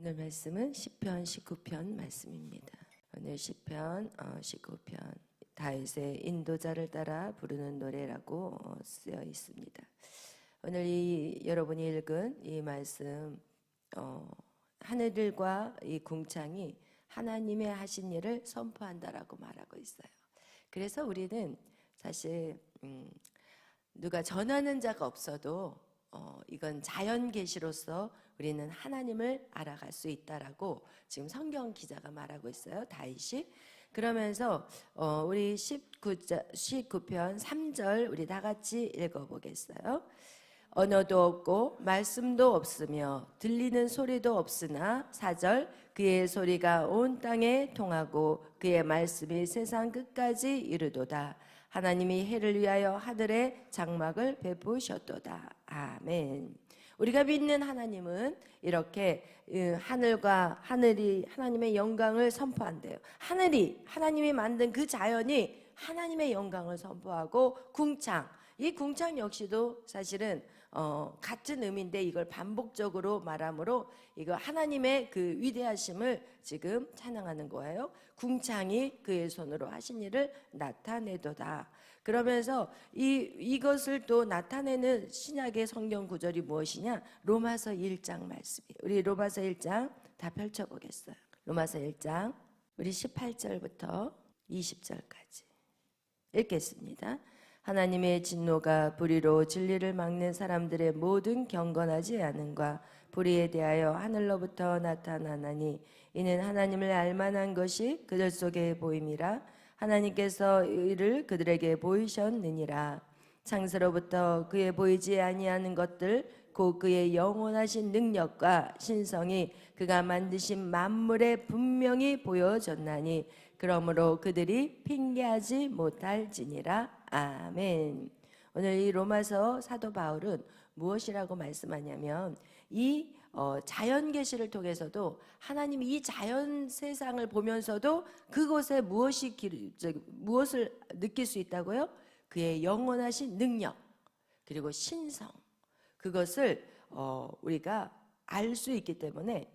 오늘 말씀은 시편 19편 말씀입니다. 오늘 시편 19편 다윗의 인도자를 따라 부르는 노래라고 쓰여 있습니다. 오늘 여러분이 읽은 이 말씀, 하늘과 이 궁창이 하나님의 하신 일을 선포한다라고 말하고 있어요. 그래서 우리는 사실 누가 전하는 자가 없어도 이건 자연 계시로서 우리는 하나님을 알아갈 수 있다라고 지금 성경 기자가 말하고 있어요. 다윗이. 그러면서 우리 19편 3절 우리 다 같이 읽어보겠어요. 언어도 없고 말씀도 없으며 들리는 소리도 없으나 4절 그의 소리가 온 땅에 통하고 그의 말씀이 세상 끝까지 이르도다. 하나님이 해를 위하여 하늘에 장막을 베푸셨도다. 아멘. 우리가 믿는 하나님은 이렇게 하늘이 하나님의 영광을 선포한대요. 하나님이 만든 그 자연이 하나님의 영광을 선포하고 궁창, 이 궁창 역시도 사실은 같은 의미인데 이걸 반복적으로 말함으로 이거 하나님의 그 위대하심을 지금 찬양하는 거예요. 궁창이 그의 손으로 하신 일을 나타내도다. 그러면서 이것을 또 나타내는 신약의 성경 구절이 무엇이냐? 로마서 1장 말씀이에요. 우리 로마서 1장 다 펼쳐보겠어요. 로마서 1장 우리 18절부터 20절까지 읽겠습니다. 하나님의 진노가 불의로 진리를 막는 사람들의 모든 경건하지 않음과 불의에 대하여 하늘로부터 나타나나니 이는 하나님을 알만한 것이 그들 속에 보임이라. 하나님께서 이를 그들에게 보이셨느니라. 창세로부터 그의 보이지 아니하는 것들 곧 그의 영원하신 능력과 신성이 그가 만드신 만물에 분명히 보여졌나니 그러므로 그들이 핑계하지 못할지니라. 아멘. 오늘 이 로마서 사도 바울은 무엇이라고 말씀하냐면 이 자연 계시를 통해서도 하나님이 이 자연 세상을 보면서도 그곳에 무엇을 느낄 수 있다고요? 그의 영원하신 능력 그리고 신성, 그것을 우리가 알 수 있기 때문에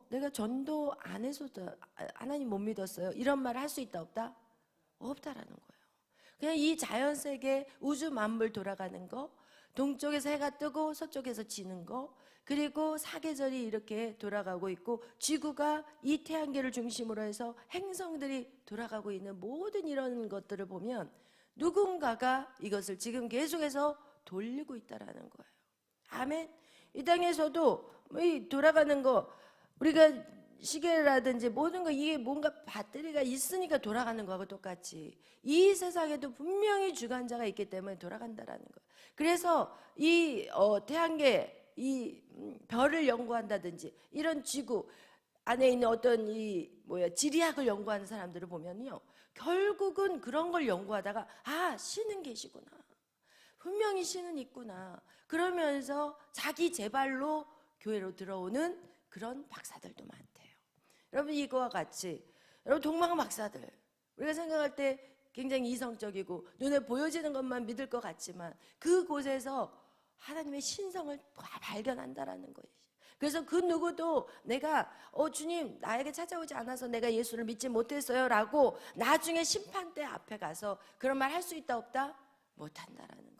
내가 전도 안 해서도 하나님 못 믿었어요, 이런 말을 할 수 있다 없다? 없다라는 거예요. 그냥 이 자연세계 우주 만물 돌아가는 거, 동쪽에서 해가 뜨고 서쪽에서 지는 거, 그리고 사계절이 이렇게 돌아가고 있고 지구가 이 태양계를 중심으로 해서 행성들이 돌아가고 있는 모든 이런 것들을 보면 누군가가 이것을 지금 계속해서 돌리고 있다라는 거예요. 아멘. 이 땅에서도 이 돌아가는 거, 우리가 시계라든지 모든 거, 이게 뭔가 배터리가 있으니까 돌아가는 거하고 똑같이 이 세상에도 분명히 주관자가 있기 때문에 돌아간다라는 거예요. 그래서 이 태양계, 이 별을 연구한다든지 이런 지구 안에 있는 어떤 지리학을 연구하는 사람들을 보면요, 결국은 그런 걸 연구하다가 신은 계시구나, 분명히 신은 있구나, 그러면서 자기 제발로 교회로 들어오는 그런 박사들도 많대요. 여러분, 이거와 같이 여러분 동방 박사들, 우리가 생각할 때 굉장히 이성적이고 눈에 보여지는 것만 믿을 것 같지만 그곳에서 하나님의 신성을 발견한다라는 거예요. 그래서 그 누구도 내가 주님 나에게 찾아오지 않아서 내가 예수를 믿지 못했어요 라고 나중에 심판대 앞에 가서 그런 말 할 수 있다 없다? 못한다라는 거예요.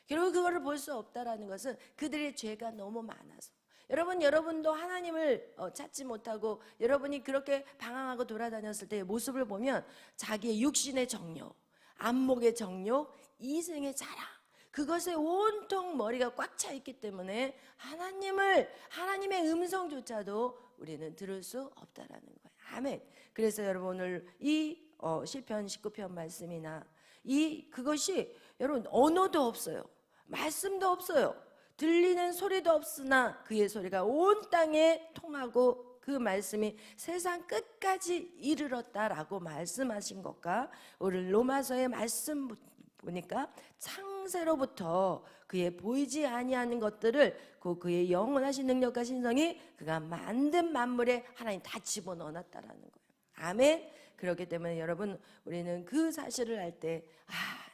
결국 그거를 볼 수 없다라는 것은 그들의 죄가 너무 많아서. 여러분도 하나님을 찾지 못하고 여러분이 그렇게 방황하고 돌아다녔을 때의 모습을 보면 자기의 육신의 정욕, 안목의 정욕, 이생의 자랑, 그것에 온통 머리가 꽉 차 있기 때문에 하나님의 음성조차도 우리는 들을 수 없다라는 거예요. 아멘. 그래서 여러분 오늘 이 시편 19편 말씀이나 그것이 여러분 언어도 없어요, 말씀도 없어요, 들리는 소리도 없으나 그의 소리가 온 땅에 통하고 그 말씀이 세상 끝까지 이르렀다라고 말씀하신 것과 오늘 로마서의 말씀 보니까 창세로부터 그의 보이지 아니하는 것들을 그의 영원하신 능력과 신성이 그가 만든 만물에 하나님 다 집어넣어놨다라는 거예요. 아멘. 그렇기 때문에 여러분 우리는 그 사실을 알 때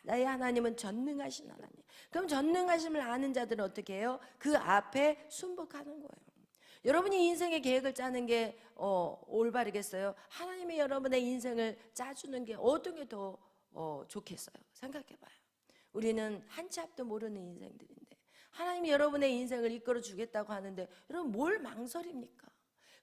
나의 하나님은 전능하신 하나님. 그럼 전능하심을 아는 자들은 어떻게 해요? 그 앞에 순복하는 거예요. 여러분이 인생의 계획을 짜는 게 올바르겠어요? 하나님이 여러분의 인생을 짜주는 게 어떤 게 더 좋겠어요? 생각해봐요. 우리는 한 치 앞도 모르는 인생들인데 하나님이 여러분의 인생을 이끌어 주겠다고 하는데 여러분 뭘 망설입니까?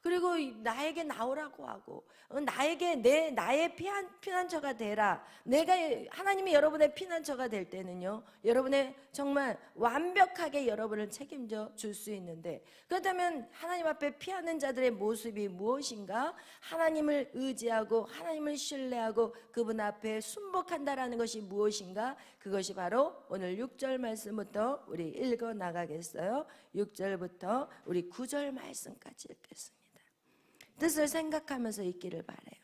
그리고 나에게 나오라고 하고 나에게 나의 피난처가 되라. 내가 하나님이 여러분의 피난처가 될 때는요, 여러분의 정말 완벽하게 여러분을 책임져 줄 수 있는데, 그렇다면 하나님 앞에 피하는 자들의 모습이 무엇인가? 하나님을 의지하고 하나님을 신뢰하고 그분 앞에 순복한다라는 것이 무엇인가? 그것이 바로 오늘 6절 말씀부터 우리 읽어 나가겠어요. 6절부터 우리 9절 말씀까지 읽겠습니다. 뜻을 생각하면서 있기를 바라요.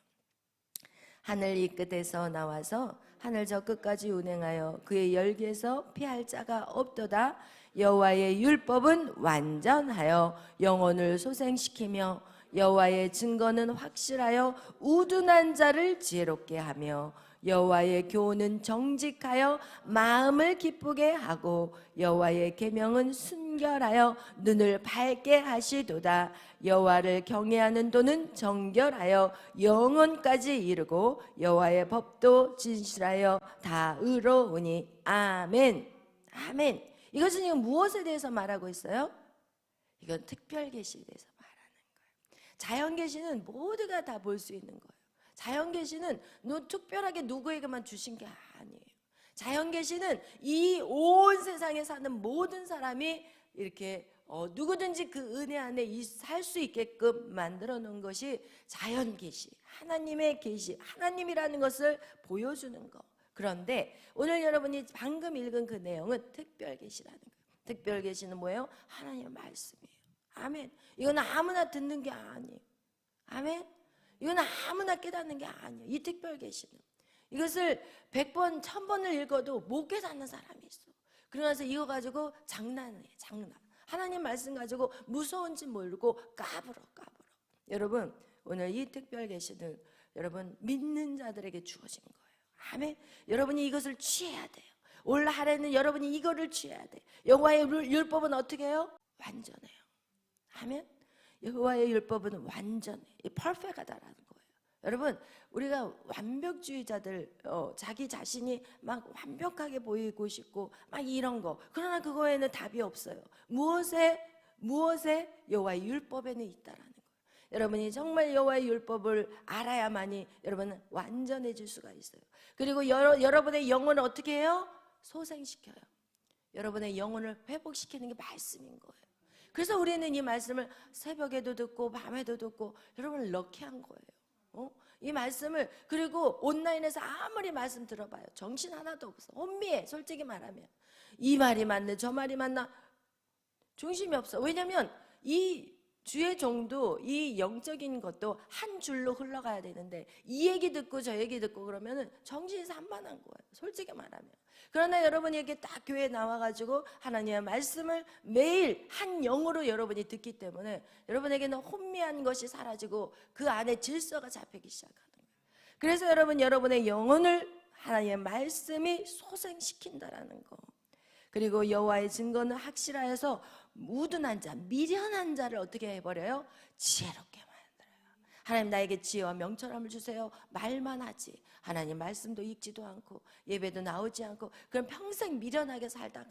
하늘 이 끝에서 나와서 하늘 저 끝까지 운행하여 그의 열기에서 피할 자가 없도다. 여호와의 율법은 완전하여 영혼을 소생시키며 여호와의 증거는 확실하여 우둔한 자를 지혜롭게 하며 여호와의 교훈은 정직하여 마음을 기쁘게 하고 여호와의 계명은 순결하여 눈을 밝게 하시도다. 여호와를 경외하는 도는 정결하여 영혼까지 이르고 여호와의 법도 진실하여 다 의로우니. 아멘. 아멘. 이것은 지금 무엇에 대해서 말하고 있어요? 이건 특별 계시에 대해서 말하는 거예요. 자연 계시는 모두가 다 볼 수 있는 거예요. 자연 계시는 특별하게 누구에게만 주신 게 아니에요. 자연 계시는 이 온 세상에 사는 모든 사람이 이렇게 누구든지 그 은혜 안에 살 수 있게끔 만들어 놓은 것이 자연 계시, 하나님의 계시, 하나님이라는 것을 보여주는 거. 그런데 오늘 여러분이 방금 읽은 그 내용은 특별 계시라는 거예요. 특별 계시는 뭐예요? 하나님의 말씀이에요. 아멘. 이건 아무나 듣는 게 아니에요. 아멘. 이건 아무나 깨닫는 게 아니에요. 이 특별 계시는 이것을 100번, 1000번을 읽어도 못 깨닫는 사람이 있어. 그러면서 이거 가지고 장난해, 장난. 하나님 말씀 가지고 무서운지 모르고 까불어. 여러분, 오늘 이 특별 계시는 여러분 믿는 자들에게 주어진 거예요. 아멘. 여러분이 이것을 취해야 돼요. 올 한해는 여러분이 이거를 취해야 돼. 여호와의 율법은 어떻게 해요? 완전해요. 아멘. 여호와의 율법은 완전해, 퍼펙트하다라는 거예요. 여러분, 우리가 완벽주의자들, 자기 자신이 막 완벽하게 보이고 싶고 막 이런 거, 그러나 그거에는 답이 없어요. 무엇에 여호와의 율법에는 있다라는 거예요. 여러분이 정말 여호와의 율법을 알아야만이 여러분은 완전해질 수가 있어요. 그리고 여러분의 영혼을 어떻게 해요? 소생시켜요. 여러분의 영혼을 회복시키는 게 말씀인 거예요. 그래서 우리는 이 말씀을 새벽에도 듣고 밤에도 듣고 여러분을 럭키한 거예요. 이 말씀을, 그리고 온라인에서 아무리 말씀 들어봐요. 정신 하나도 없어. 혼미해. 솔직히 말하면 이 말이 맞네 저 말이 맞나 중심이 없어. 왜냐하면 이 주의 종도 이 영적인 것도 한 줄로 흘러가야 되는데 이 얘기 듣고 저 얘기 듣고 그러면은 정신이 산만한 거예요. 솔직히 말하면. 그러나 여러분이 이렇게 딱 교회에 나와가지고 하나님의 말씀을 매일 한 영으로 여러분이 듣기 때문에 여러분에게는 혼미한 것이 사라지고 그 안에 질서가 잡히기 시작하는 거예요. 그래서 여러분의 영혼을 하나님의 말씀이 소생시킨다라는 거. 그리고 여호와의 증거는 확실하여서 우둔한 자, 미련한 자를 어떻게 해버려요? 지혜롭게 만들어요. 하나님 나에게 지혜와 명철함을 주세요. 말만 하지 하나님 말씀도 읽지도 않고 예배도 나오지 않고 그럼 평생 미련하게 살다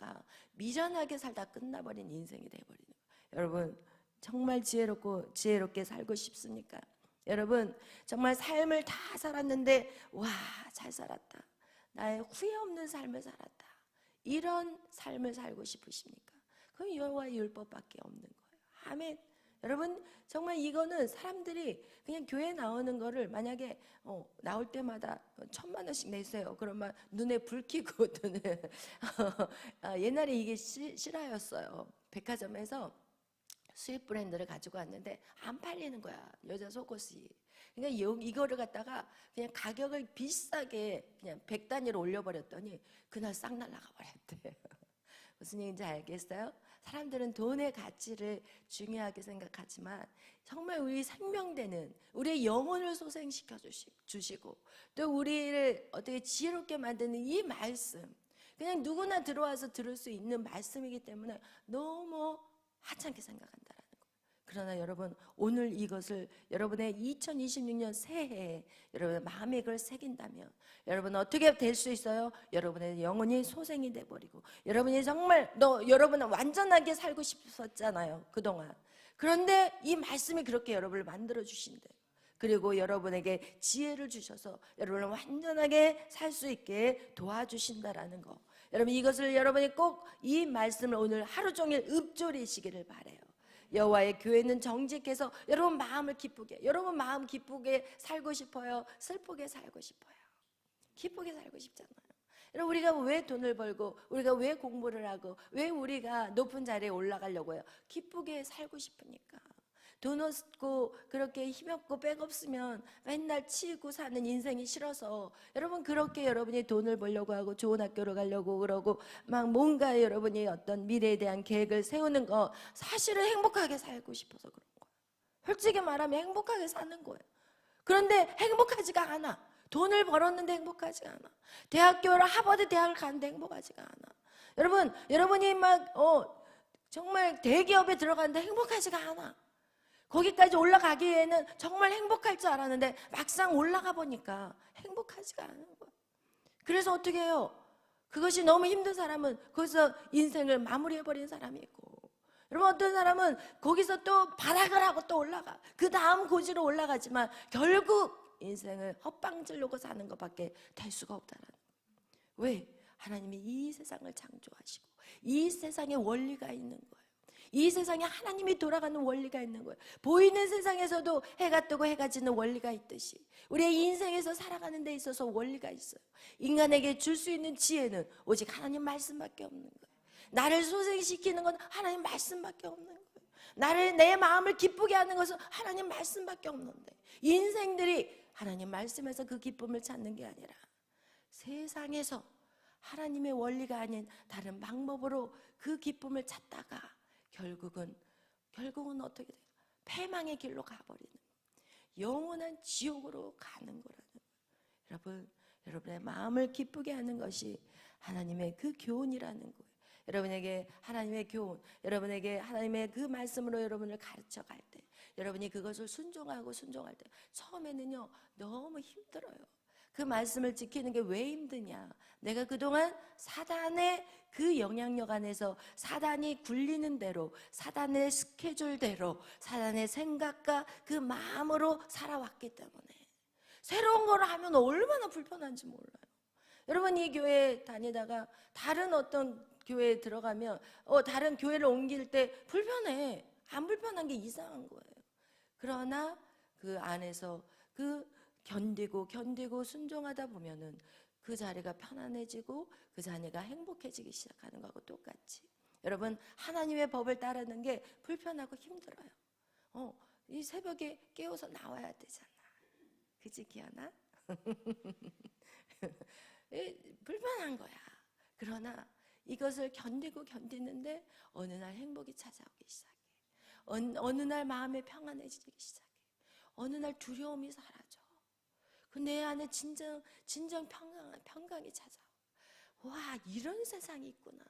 끝나버린 인생이 돼버리는 거예요. 여러분 정말 지혜롭게 살고 싶습니까? 여러분 정말 삶을 다 살았는데 와, 잘 살았다, 나의 후회 없는 삶을 살았다, 이런 삶을 살고 싶으십니까? 그럼 여호와의 율법밖에 없는 거예요. 아멘. 여러분 정말 이거는 사람들이 그냥 교회 나오는 거를 만약에 나올 때마다 1000만 원씩 내세요. 그러면 눈에 불 켜고 옛날에 이게 실화였어요. 백화점에서 수입 브랜드를 가지고 왔는데 안 팔리는 거야, 여자 속옷이. 그러니까 이거를 갖다가 그냥 가격을 비싸게 그냥 100단위로 올려버렸더니 그날 싹 날아가 버렸대. 무슨 얘기인지 알겠어요? 사람들은 돈의 가치를 중요하게 생각하지만 정말 우리 생명되는 우리의 영혼을 소생시켜 주시고 또 우리를 어떻게 지혜롭게 만드는 이 말씀, 그냥 누구나 들어와서 들을 수 있는 말씀이기 때문에 너무 하찮게 생각한다라는 거예요. 그러나 여러분, 오늘 이것을 여러분의 2026년 새해에 여러분의 마음에 그걸 새긴다면 여러분은 어떻게 될 수 있어요? 여러분의 영혼이 소생이 돼버리고, 여러분이 정말 여러분은 완전하게 살고 싶었잖아요, 그동안. 그런데 이 말씀이 그렇게 여러분을 만들어 주신대요. 그리고 여러분에게 지혜를 주셔서 여러분을 완전하게 살 수 있게 도와주신다라는 거. 여러분, 이것을 여러분이 꼭 이 말씀을 오늘 하루 종일 읊조리시기를 바라요. 여호와의 교회는 정직해서 여러분 마음을 기쁘게, 여러분 마음 기쁘게 살고 싶어요? 슬프게 살고 싶어요? 기쁘게 살고 싶잖아요. 여러분, 우리가 왜 돈을 벌고, 우리가 왜 공부를 하고, 왜 우리가 높은 자리에 올라가려고 해요? 기쁘게 살고 싶으니까. 돈 없고 그렇게 힘없고 백 없으면 맨날 치고 사는 인생이 싫어서 여러분, 그렇게 여러분이 돈을 벌려고 하고 좋은 학교를 가려고 그러고 막 뭔가 여러분이 어떤 미래에 대한 계획을 세우는 거, 사실은 행복하게 살고 싶어서 그런 거예요. 솔직히 말하면 행복하게 사는 거예요. 그런데 행복하지가 않아. 돈을 벌었는데 행복하지가 않아. 대학교를 하버드 대학을 갔는데 행복하지가 않아. 여러분, 여러분이 막 정말 대기업에 들어갔는데 행복하지가 않아. 거기까지 올라가기에는 정말 행복할 줄 알았는데 막상 올라가 보니까 행복하지가 않은 거예요. 그래서 어떻게 해요? 그것이 너무 힘든 사람은 거기서 인생을 마무리해버린 사람이 있고, 여러분, 어떤 사람은 거기서 또 발악을 하고 또 올라가, 그 다음 고지로 올라가지만 결국 인생을 헛방지르고 사는 것밖에 될 수가 없다는 거예요. 왜? 하나님이 이 세상을 창조하시고 이 세상에 원리가 있는 거예요. 이 세상에 하나님이 돌아가는 원리가 있는 거예요. 보이는 세상에서도 해가 뜨고 해가 지는 원리가 있듯이 우리의 인생에서 살아가는 데 있어서 원리가 있어요. 인간에게 줄 수 있는 지혜는 오직 하나님 말씀밖에 없는 거예요. 나를 소생시키는 건 하나님 말씀밖에 없는 거예요. 내 마음을 기쁘게 하는 것은 하나님 말씀밖에 없는데, 인생들이 하나님 말씀에서 그 기쁨을 찾는 게 아니라 세상에서 하나님의 원리가 아닌 다른 방법으로 그 기쁨을 찾다가 결국은 어떻게 돼요? 패망의 길로 가버리는 거예요. 영원한 지옥으로 가는 거라는 거예요. 여러분의 마음을 기쁘게 하는 것이 하나님의 그 교훈이라는 거예요. 여러분에게 하나님의 교훈, 여러분에게 하나님의 그 말씀으로 여러분을 가르쳐 갈 때, 여러분이 그것을 순종할 때 처음에는요 너무 힘들어요. 그 말씀을 지키는 게 왜 힘드냐? 내가 그동안 사단의 그 영향력 안에서 사단이 굴리는 대로, 사단의 스케줄대로, 사단의 생각과 그 마음으로 살아왔기 때문에 새로운 걸 하면 얼마나 불편한지 몰라요. 여러분, 이 교회 다니다가 다른 어떤 교회에 들어가면 다른 교회를 옮길 때 불편해. 안 불편한 게 이상한 거예요. 그러나 그 안에서 견디고 순종하다 보면은 그 자리가 편안해지고 그 자리가 행복해지기 시작하는 거하고 똑같이, 여러분, 하나님의 법을 따르는 게 불편하고 힘들어요. 이 새벽에 깨워서 나와야 되잖아. 그치, 기아나? 불편한 거야. 그러나 이것을 견디는데 어느 날 행복이 찾아오기 시작해. 어느 날 마음이 평안해지기 시작해. 어느 날 두려움이 사라져. 그 내 안에 진정 평강이 찾아와. 와, 이런 세상이 있구나.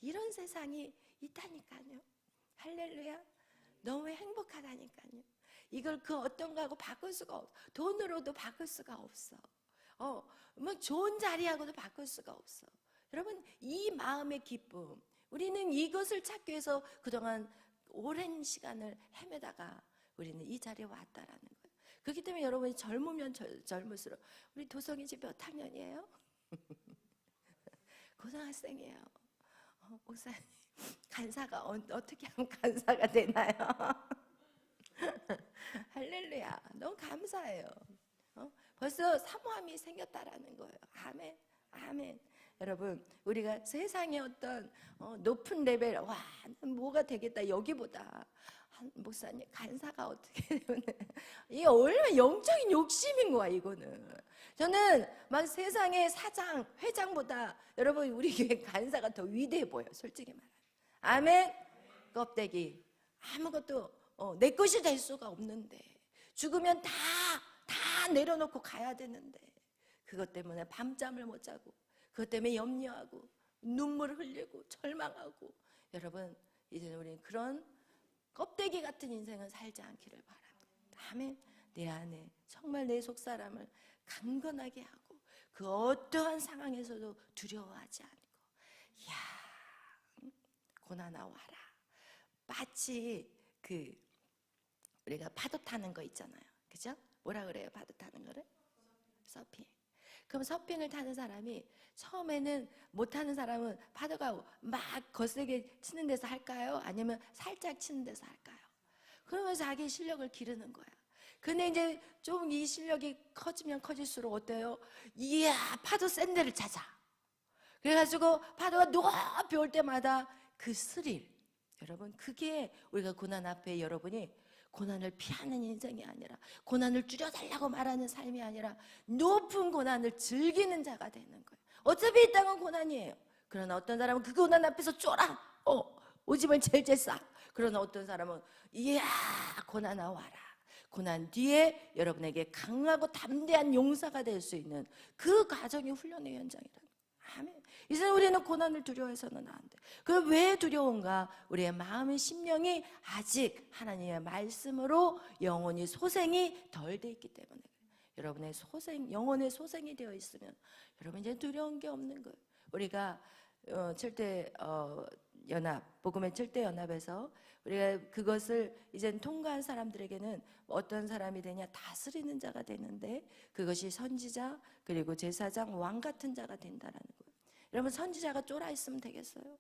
이런 세상이 있다니까요. 할렐루야. 너무 행복하다니까요. 이걸 그 어떤 거하고 바꿀 수가 없어. 돈으로도 바꿀 수가 없어. 뭐 좋은 자리하고도 바꿀 수가 없어. 여러분, 이 마음의 기쁨, 우리는 이것을 찾기 위해서 그동안 오랜 시간을 헤매다가 우리는 이 자리에 왔다라는 거예요. 그렇기 때문에 여러분이 젊으면 젊을수록, 우리 도성이 지금 몇 학년이에요? 고등학생이에요. 목사님, 간사가 어떻게 하면 간사가 되나요? 할렐루야. 너무 감사해요. 벌써 사모함이 생겼다라는 거예요. 아멘, 아멘. 여러분, 우리가 세상의 어떤 높은 레벨, 와, 뭐가 되겠다, 여기보다 목사님 간사가 어떻게 되면 이게 얼마나 영적인 욕심인 거야. 이거는 저는 막 세상의 사장, 회장보다 여러분 우리 교회 간사가 더 위대해 보여, 솔직히 말하면. 아멘. 껍데기 아무것도 내 것이 될 수가 없는데, 죽으면 다 내려놓고 가야 되는데, 그것 때문에 밤잠을 못 자고, 그것 때문에 염려하고 눈물을 흘리고 절망하고. 여러분, 이제는 우리는 그런 껍데기 같은 인생을 살지 않기를 바랍니다. 아멘. 내 안에 정말 내 속사람을 강건하게 하고 그 어떠한 상황에서도 두려워하지 않고, 야, 고난아 와라. 마치 우리가 파도 타는 거 있잖아요. 그죠? 뭐라 그래요? 파도 타는 거를? 서핑. 그럼 서핑을 타는 사람이 처음에는 못 타는 사람은 파도가 막 거세게 치는 데서 할까요? 아니면 살짝 치는 데서 할까요? 그러면 자기 실력을 기르는 거야. 근데 이제 좀 이 실력이 커지면 커질수록 어때요? 이야, 파도 센 데를 찾아. 그래가지고 파도가 높이 올 때마다 그 스릴, 여러분, 그게 우리가 고난 앞에 여러분이 고난을 피하는 인생이 아니라, 고난을 줄여달라고 말하는 삶이 아니라 높은 고난을 즐기는 자가 되는 거예요. 어차피 이 땅은 고난이에요. 그러나 어떤 사람은 그 고난 앞에서 쫄아. 오줌을 젤젤 싸. 그러나 어떤 사람은 이야, 고난아 와라. 고난 뒤에 여러분에게 강하고 담대한 용사가 될 수 있는 그 과정이 훈련의 현장이라는 거예요. 아멘. 이제 우리는 고난을 두려워해서는 안 돼. 그럼 왜 두려운가? 우리의 마음의 심령이 아직 하나님의 말씀으로 영혼이 소생이 덜 돼 있기 때문에 그래요. 여러분의 영혼의 소생이 되어 있으면 여러분 이제 두려운 게 없는 거예요. 우리가 복음의 절대 연합에서 우리가 그것을 이제 통과한 사람들에게는 어떤 사람이 되냐? 다스리는 자가 되는데, 그것이 선지자 그리고 제사장, 왕 같은 자가 된다라는 거예요. 여러분, 선지자가 쫄아 있으면 되겠어요?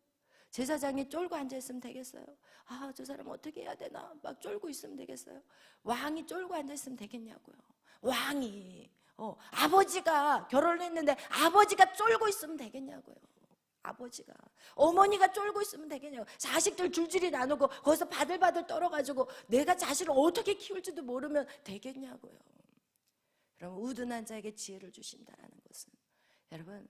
제사장이 쫄고 앉아 있으면 되겠어요? 아, 저 사람 어떻게 해야 되나 막 쫄고 있으면 되겠어요? 왕이 쫄고 앉아 있으면 되겠냐고요. 왕이 아버지가 결혼을 했는데 아버지가 쫄고 있으면 되겠냐고요. 아버지가, 어머니가 쫄고 있으면 되겠냐고. 자식들 줄줄이 나누고 거기서 바들바들 떨어가지고 내가 자식을 어떻게 키울지도 모르면 되겠냐고요. 여러분, 우둔한 자에게 지혜를 주신다라는 것은, 여러분,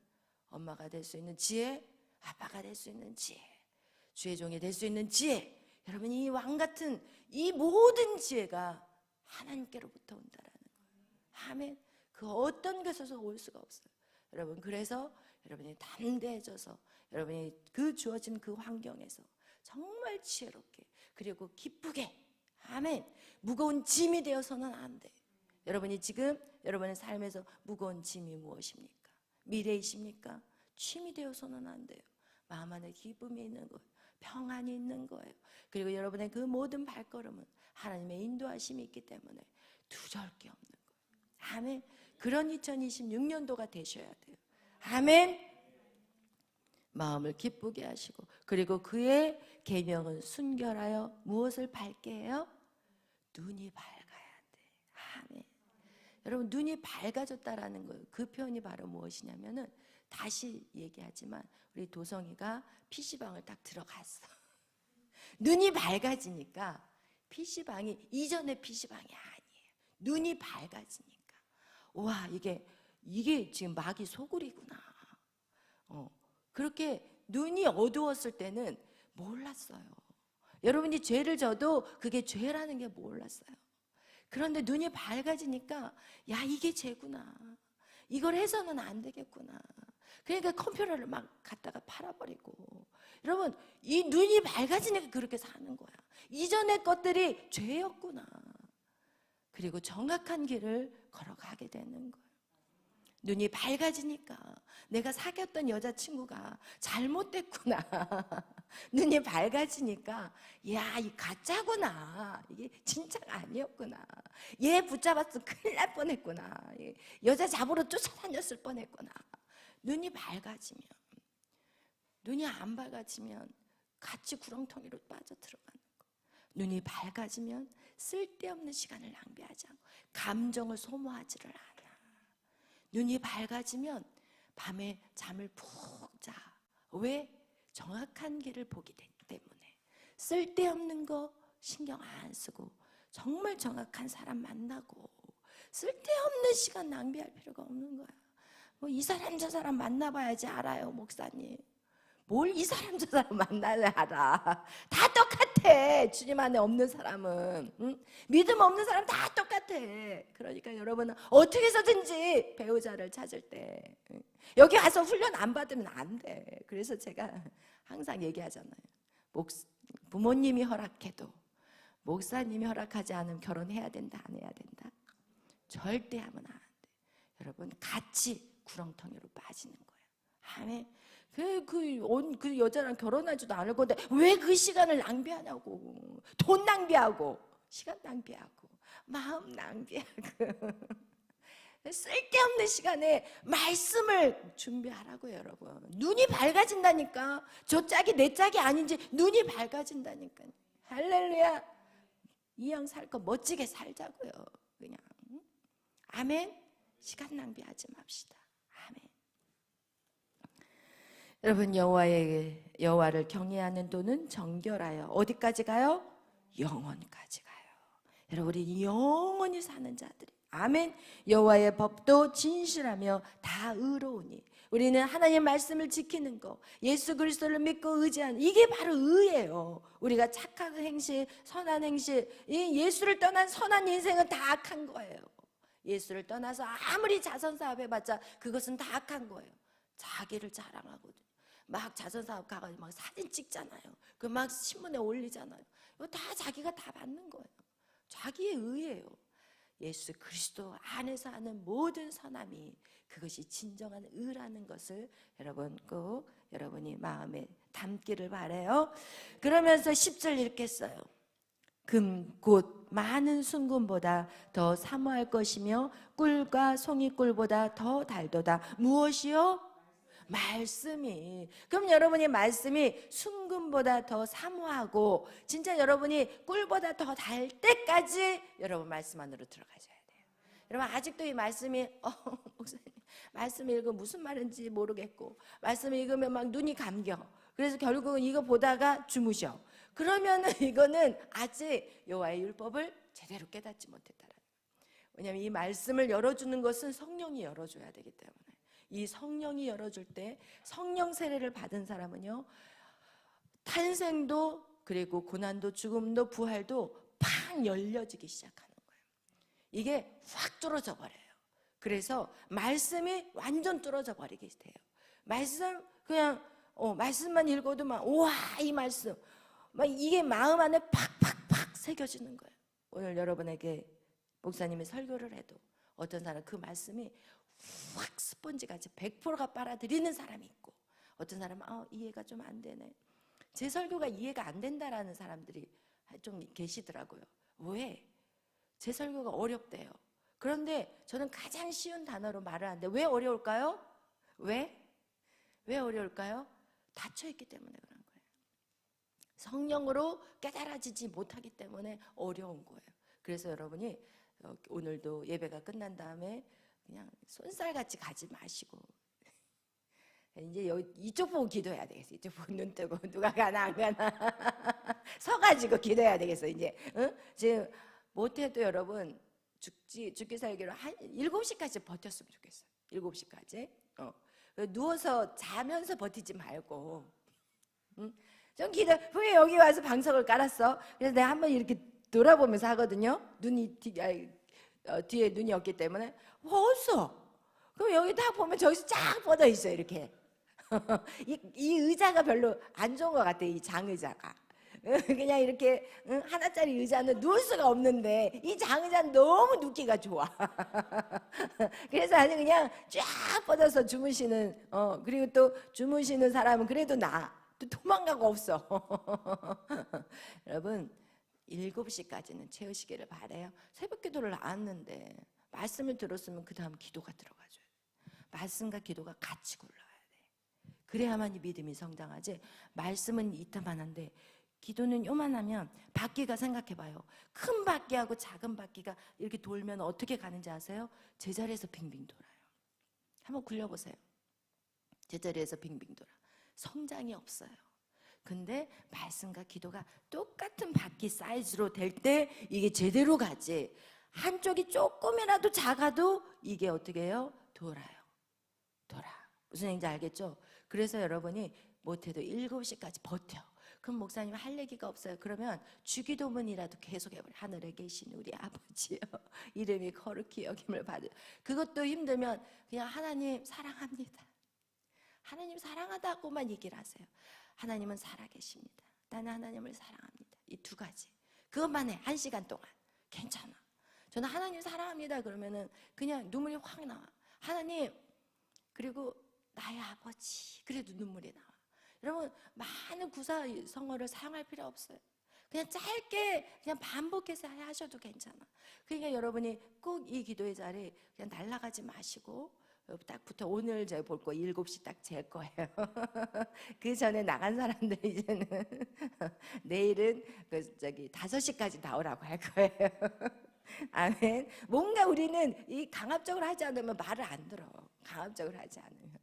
엄마가 될 수 있는 지혜, 아빠가 될 수 있는 지혜, 주의 종이 될 수 있는 지혜, 여러분, 이 왕 같은 이 모든 지혜가 하나님께로부터 온다라는 거예요. 아멘. 그 어떤 것에서 올 수가 없어요. 여러분, 그래서 여러분이 담대해져서 여러분이 그 주어진 그 환경에서 정말 지혜롭게 그리고 기쁘게, 아멘, 무거운 짐이 되어서는 안 돼. 여러분이 지금 여러분의 삶에서 무거운 짐이 무엇입니까? 미래이십니까? 취미 되어서는 안 돼요. 마음 안에 기쁨이 있는 거예요. 평안이 있는 거예요. 그리고 여러분의 그 모든 발걸음은 하나님의 인도하심이 있기 때문에 두려울 게 없는 거예요. 아멘. 그런 2026년도가 되셔야 돼요. 아멘. 마음을 기쁘게 하시고, 그리고 그의 계명은 순결하여 무엇을 밝게 해요? 눈이 밝아야 돼. 아멘. 여러분, 눈이 밝아졌다라는 거예요. 그 표현이 바로 무엇이냐면은, 다시 얘기하지만 우리 도성이가 PC방을 딱 들어갔어. 눈이 밝아지니까 PC방이 이전의 PC방이 아니에요. 눈이 밝아지니까, 와, 이게 지금 마귀 소굴이구나. 그렇게 눈이 어두웠을 때는 몰랐어요. 여러분이 죄를 져도 그게 죄라는 게 몰랐어요. 그런데 눈이 밝아지니까, 야, 이게 죄구나. 이걸 해서는 안 되겠구나. 그러니까 컴퓨터를 막 갖다가 팔아버리고. 여러분, 이 눈이 밝아지니까 그렇게 사는 거야. 이전의 것들이 죄였구나. 그리고 정확한 길을 걸어가게 되는 거예요. 눈이 밝아지니까 내가 사귀었던 여자친구가 잘못됐구나. 눈이 밝아지니까, 야, 이 가짜구나. 이게 진짜가 아니었구나. 얘 붙잡았으면 큰일 날 뻔했구나. 여자 잡으러 쫓아다녔을 뻔했구나. 눈이 밝아지면, 눈이 안 밝아지면 같이 구렁텅이로 빠져 들어가는 거. 눈이 밝아지면 쓸데없는 시간을 낭비하지 않고 감정을 소모하지를 않아. 눈이 밝아지면 밤에 잠을 푹 자. 왜? 정확한 길을 보기 때문에. 쓸데없는 거 신경 안 쓰고 정말 정확한 사람 만나고, 쓸데없는 시간 낭비할 필요가 없는 거야. 뭐 이 사람 저 사람 만나봐야지 알아요, 목사님. 뭘 이 사람 저 사람 만나야 알아. 다 똑같아. 주님 안에 없는 사람은, 응? 믿음 없는 사람 다 똑같아. 그러니까 여러분은 어떻게 해서든지 배우자를 찾을 때, 응? 여기 와서 훈련 안 받으면 안 돼. 그래서 제가 항상 얘기하잖아요. 부모님이 허락해도 목사님이 허락하지 않으면 결혼해야 된다, 안 해야 된다? 절대 하면 안 돼. 여러분, 같이 구렁텅이로 빠지는 거예요. 아멘. 그 여자랑 결혼하지도 않을 건데 왜 그 시간을 낭비하냐고. 돈 낭비하고, 시간 낭비하고, 마음 낭비하고. 쓸데없는 시간에 말씀을 준비하라고요, 여러분. 눈이 밝아진다니까. 저 짝이 내 짝이 아닌지 눈이 밝아진다니까요. 할렐루야. 이왕 살 거 멋지게 살자고요, 그냥. 아멘. 시간 낭비하지 맙시다. 아멘. 여러분, 여호와를 경외하는 도는 정결하여 어디까지 가요? 영원까지 가요. 여러분, 우리 영원히 사는 자들이. 아멘. 여호와의 법도 진실하며 다 의로우니. 우리는 하나님 말씀을 지키는 거, 예수 그리스도를 믿고 의지하는, 이게 바로 의예요. 우리가 착한 행실, 선한 행실, 이 예수를 떠난 선한 인생은 다 악한 거예요. 예수를 떠나서 아무리 자선사업 해봤자 그것은 다 악한 거예요. 자기를 자랑하거든요. 막 자선사업 가가지고 막 사진 찍잖아요. 그 막 신문에 올리잖아요. 이거 다 자기가 다 받는 거예요. 자기의 의예요. 예수 그리스도 안에서 하는 모든 선함이 그것이 진정한 의라는 것을 여러분 꼭 여러분이 마음에 담기를 바라요. 그러면서 10절 읽겠어요. 금 곧 많은 순금보다 더 사모할 것이며 꿀과 송이꿀보다 더 달도다. 무엇이요? 말씀이. 그럼 여러분이 말씀이 순금보다 더 사모하고 진짜 여러분이 꿀보다 더 달 때까지 여러분 말씀 안으로 들어가셔야 돼요. 여러분, 아직도 이 말씀이 목사님 말씀 읽으면 무슨 말인지 모르겠고 말씀 읽으면 막 눈이 감겨. 그래서 결국은 이거 보다가 주무셔. 그러면은 이거는 아직 여호와의 율법을 제대로 깨닫지 못했다라는 거예요. 왜냐하면 이 말씀을 열어주는 것은 성령이 열어줘야 되기 때문에, 이 성령이 열어줄 때 성령 세례를 받은 사람은요, 탄생도 그리고 고난도 죽음도 부활도 팍 열려지기 시작하는 거예요. 이게 확 뚫어져 버려요. 그래서 말씀이 완전 뚫어져 버리게 돼요. 말씀 그냥 말씀만 읽어도 막 우와 이 말씀 막 이게 마음 안에 팍팍팍 새겨지는 거예요. 오늘 여러분에게 목사님이 설교를 해도 어떤 사람 그 말씀이 확 스펀지같이 100%가 빨아들이는 사람이 있고, 어떤 사람은 이해가 좀 안 되네, 제 설교가 이해가 안 된다라는 사람들이 좀 계시더라고요. 왜? 제 설교가 어렵대요. 그런데 저는 가장 쉬운 단어로 말을 하는데 왜 어려울까요? 왜 어려울까요? 닫혀있기 때문에 그런 거예요. 성령으로 깨달아지지 못하기 때문에 어려운 거예요. 그래서 여러분이 오늘도 예배가 끝난 다음에 그냥 쏜살같이 가지 마시고 이제 이쪽 보고 기도해야 되겠어. 이쪽 보고 눈 뜨고 누가 가나 안 가나 서가지고 기도해야 되겠어. 이제 지금 못해도 여러분 죽기 살기로 한 7시까지 버텼으면 좋겠어요. 7시까지 누워서 자면서 버티지 말고, 좀 분명히 여기 와서 방석을 깔았어. 그래서 내가 한번 이렇게 돌아보면서 하거든요. 뒤에 눈이 없기 때문에 없어. 그럼 여기 딱 보면 저기서 쫙 뻗어 있어요. 이렇게 이 의자가 별로 안 좋은 것 같아. 이 장의자가 그냥 이렇게 하나짜리 의자는 누울 수가 없는데 이 장의자는 너무 눕기가 좋아. 그래서 아주 그냥 쫙 뻗어서 주무시는 그리고 또 주무시는 사람은 그래도 또 도망가고 없어. 여러분 7시까지는 채우시기를 바라요. 새벽 기도를 나왔는데 말씀을 들었으면 그 다음 기도가 들어가줘요. 말씀과 기도가 같이 굴러야 돼. 그래야만 이 믿음이 성장하지. 말씀은 이따만한데 기도는 요만하면 바퀴가, 생각해봐요. 큰 바퀴하고 작은 바퀴가 이렇게 돌면 어떻게 가는지 아세요? 제자리에서 빙빙 돌아요. 한번 굴려보세요. 제자리에서 빙빙 돌아. 성장이 없어요. 근데 말씀과 기도가 똑같은 바퀴 사이즈로 될 때 이게 제대로 가지, 한쪽이 조금이라도 작아도 이게 어떻게 해요? 돌아. 무슨 얘기인지 알겠죠? 그래서 여러분이 못해도 7시까지 버텨. 그럼 목사님 할 얘기가 없어요. 그러면 주기도문이라도 계속 해버려. 하늘에 계신 우리 아버지요, 이름이 거룩히 여김을 받으. 그것도 힘들면 그냥 하나님 사랑합니다, 하나님 사랑하다고만 얘기를 하세요. 하나님은 살아계십니다, 나는 하나님을 사랑합니다. 이 두 가지. 그것만 해. 1시간 동안. 괜찮아. 저는 하나님 사랑합니다 그러면은 그냥 눈물이 확 나와. 하나님, 그리고 나의 아버지, 그래도 눈물이 나와. 여러분, 많은 구사성어를 사용할 필요 없어요. 그냥 짧게 그냥 반복해서 하셔도 괜찮아. 그러니까 여러분이 꼭 이 기도의 자리 그냥 날아가지 마시고 딱 붙어. 오늘 제가 볼 거 7시 딱 잴 거예요. 그 전에 나간 사람들 이제는 내일은 5시까지 나오라고 할 거예요. 아멘. 뭔가 우리는 이 강압적으로 하지 않으면 말을 안 들어. 강압적으로 하지 않으면.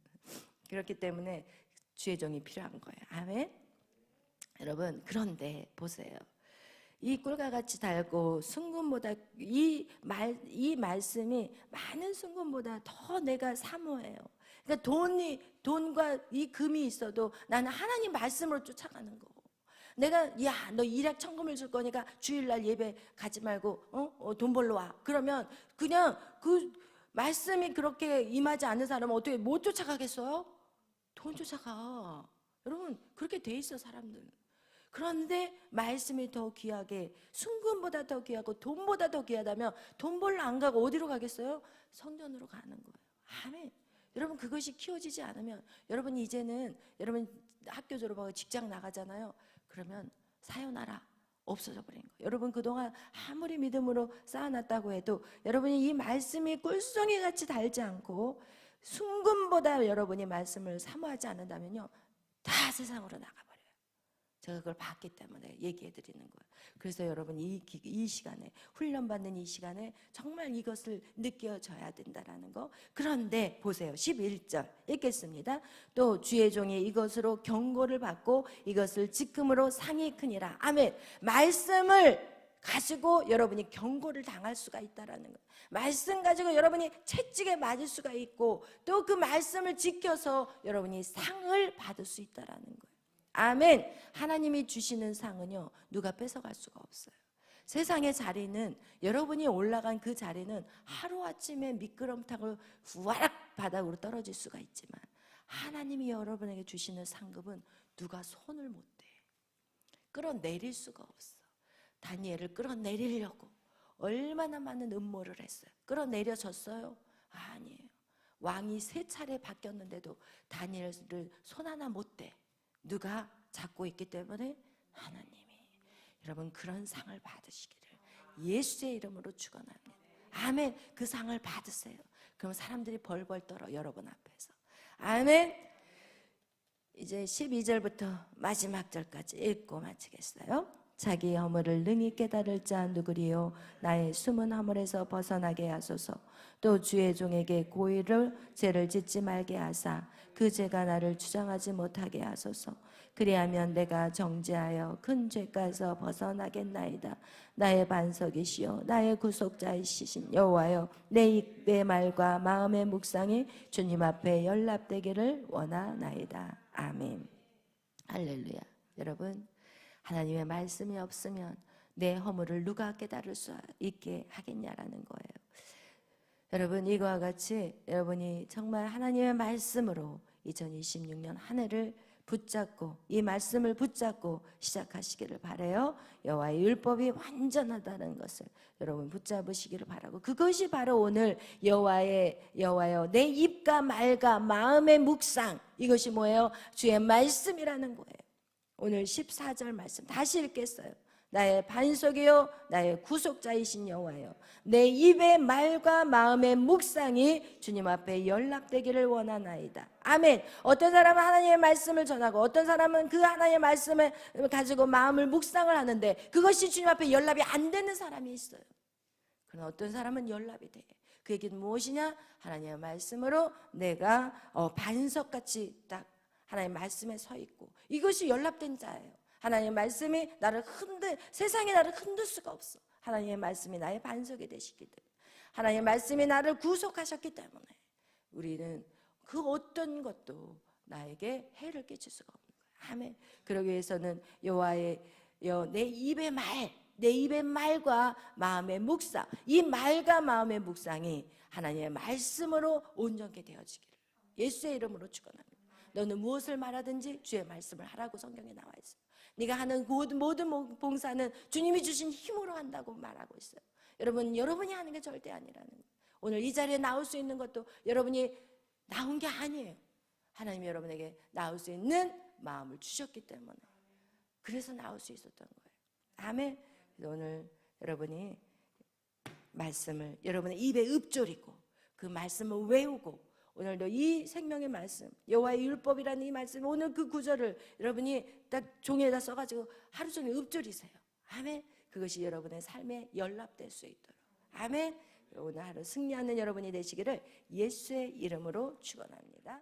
그렇기 때문에 주의 종이 필요한 거예요. 아멘. 여러분, 그런데 보세요. 이 꿀과 같이 달고 순금보다 이 말씀이 많은 순금보다 더 내가 사모해요. 그러니까 돈과 이 금이 있어도 나는 하나님 말씀으로 쫓아가는 거. 내가 너 일약 천금을 줄 거니까 주일날 예배 가지 말고 돈 벌러 와. 그러면 그냥 그 말씀이 그렇게 임하지 않는 사람은 어떻게 못 쫓아가겠어요? 돈 쫓아가. 여러분, 그렇게 돼 있어 사람들은. 그런데 말씀이 더 귀하게, 순금보다 더 귀하고 돈보다 더 귀하다면 돈 벌러 안 가고 어디로 가겠어요? 성전으로 가는 거예요. 아멘. 여러분, 그것이 키워지지 않으면, 여러분 이제는 여러분 학교 졸업하고 직장 나가잖아요. 그러면 사요나라 없어져 버린 거예요. 여러분, 그동안 아무리 믿음으로 쌓아놨다고 해도 여러분이 이 말씀이 꿀송이 같이 달지 않고 순금보다 여러분이 말씀을 사모하지 않는다면요, 다 세상으로 나가버려요. 제가 그걸 봤기 때문에 얘기해 드리는 거예요. 그래서 여러분 이 시간에, 훈련받는 이 시간에 정말 이것을 느껴져야 된다라는 거. 그런데 보세요. 11절 읽겠습니다. 또 주의 종이 이것으로 경고를 받고 이것을 지금으로 상이 크니라. 아멘. 말씀을 가지고 여러분이 경고를 당할 수가 있다라는 거예요. 말씀 가지고 여러분이 채찍에 맞을 수가 있고 또 그 말씀을 지켜서 여러분이 상을 받을 수 있다라는 거예요. 아멘. 하나님이 주시는 상은요, 누가 뺏어갈 수가 없어요. 세상의 자리는, 여러분이 올라간 그 자리는 하루아침에 미끄럼타고 후와락 바닥으로 떨어질 수가 있지만 하나님이 여러분에게 주시는 상급은 누가 손을 못 대. 끌어내릴 수가 없어. 다니엘을 끌어내리려고 얼마나 많은 음모를 했어요. 끌어내려졌어요? 아니에요. 왕이 3차례 바뀌었는데도 다니엘을 손 하나 못 대. 누가 잡고 있기 때문에? 하나님이. 여러분, 그런 상을 받으시기를 예수의 이름으로 축원합니다. 아멘. 그 상을 받으세요. 그럼 사람들이 벌벌 떨어, 여러분 앞에서. 아멘. 이제 12절부터 마지막 절까지 읽고 마치겠어요. 자기 허물을 능히 깨달을 자 누구리요? 나의 숨은 허물에서 벗어나게 하소서. 또 주의 종에게 고의를 죄를 짓지 말게 하사 그 죄가 나를 주장하지 못하게 하소서. 그리하면 내가 정죄하여 큰 죄가에서 벗어나겠나이다. 나의 반석이시여 나의 구속자이시신 여호와여, 내 입의 말과 마음의 묵상이 주님 앞에 연락되기를 원하나이다. 아멘. 할렐루야. 여러분, 하나님의 말씀이 없으면 내 허물을 누가 깨달을 수 있게 하겠냐라는 거예요. 여러분, 이거와 같이 여러분이 정말 하나님의 말씀으로 2026년 한 해를 붙잡고, 이 말씀을 붙잡고 시작하시기를 바라요. 여호와의 율법이 완전하다는 것을 여러분 붙잡으시기를 바라고, 그것이 바로 오늘 여호와여 내 입과 말과 마음의 묵상, 이것이 뭐예요? 주의 말씀이라는 거예요. 오늘 14절 말씀 다시 읽겠어요. 나의 반석이요 나의 구속자이신 여호와여, 내 입의 말과 마음의 묵상이 주님 앞에 연락되기를 원하나이다. 아멘. 어떤 사람은 하나님의 말씀을 전하고 어떤 사람은 그 하나님의 말씀을 가지고 마음을 묵상을 하는데 그것이 주님 앞에 연락이 안 되는 사람이 있어요. 그러나 어떤 사람은 연락이 돼. 그 얘기는 무엇이냐? 하나님의 말씀으로 내가 반석같이 딱 하나님의 말씀에 서 있고, 이것이 연락된 자예요. 하나님의 말씀이 세상이 나를 흔들 수가 없어. 하나님의 말씀이 나의 반석이 되시기 때문에, 하나님의 말씀이 나를 구속하셨기 때문에 우리는 그 어떤 것도 나에게 해를 끼칠 수가 없는 거예요. 아멘. 그러기 위해서는 내 입의 말과 마음의 묵상, 이 말과 마음의 묵상이 하나님의 말씀으로 온전케 되어지기를 예수의 이름으로 축원합니다. 너는 무엇을 말하든지 주의 말씀을 하라고 성경에 나와 있어요. 네가 하는 모든 봉사는 주님이 주신 힘으로 한다고 말하고 있어요. 여러분, 여러분이 하는 게 절대 아니라는 거예요. 오늘 이 자리에 나올 수 있는 것도 여러분이 나온 게 아니에요. 하나님이 여러분에게 나올 수 있는 마음을 주셨기 때문에, 그래서 나올 수 있었던 거예요. 아멘. 오늘 여러분이 말씀을 여러분의 입에 읊조리고 그 말씀을 외우고, 오늘도 이 생명의 말씀, 여호와의 율법이라는 이 말씀, 오늘 그 구절을 여러분이 딱 종이에다 써가지고 하루 종일 읊조리세요. 아멘. 그것이 여러분의 삶에 연락될 수 있도록. 아멘. 오늘 하루 승리하는 여러분이 되시기를 예수의 이름으로 축원합니다.